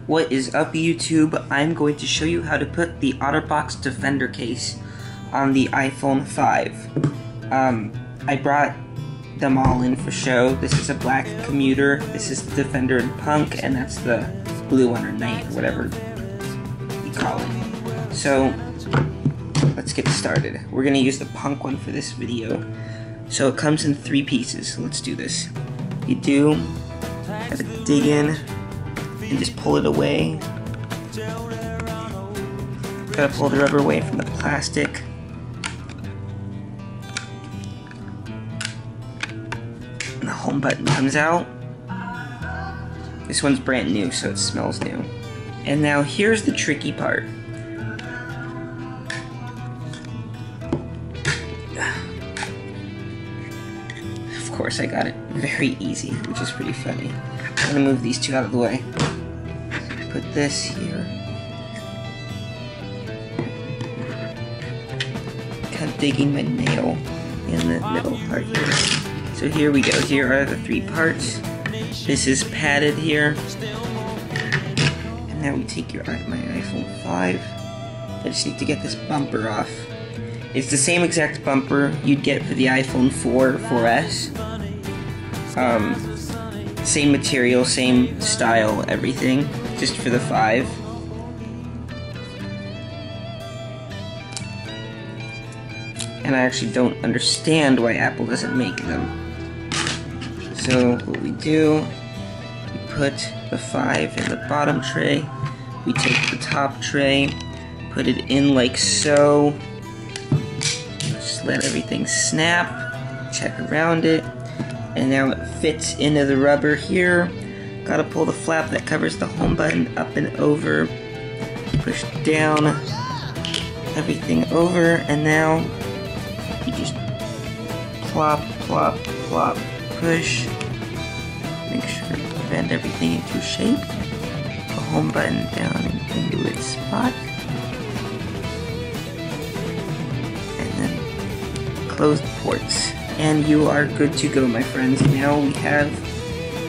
What is up, YouTube? I'm going to show you how to put the OtterBox Defender case on the iPhone 5. I brought them all in for show. This is a black commuter, this is the Defender in Punk, and that's the blue one or night, or whatever you call it. So, let's get started. We're going to use the Punk one for this video. So it comes in 3 pieces. Let's do this. You gotta dig in and just pull it away. Gotta pull the rubber away from the plastic. And the home button comes out. This one's brand new, so it smells new. And now here's the tricky part. Of course, I got it very easy, which is pretty funny. I'm gonna move these two out of the way. Put this here. Kind of digging my nail in the middle part here. So here we go. Here are the 3 parts. This is padded here. And now we take my iPhone 5. I just need to get this bumper off. It's the same exact bumper you'd get for the iPhone 4 or 4S. Same material, same style, everything, just for the 5. And I actually don't understand why Apple doesn't make them. So what we do, we put the 5 in the bottom tray, we take the top tray, put it in like so, just let everything snap, check around it, and now it fits into the rubber here. Gotta pull the flap that covers the home button up and over, push down everything over, and now you just plop, plop, plop, push, make sure to bend everything into shape, the home button down into its spot, and then close the ports. And you are good to go, my friends. Now we have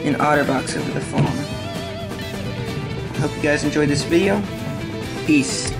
an OtterBox over the phone. I hope you guys enjoyed this video. Peace.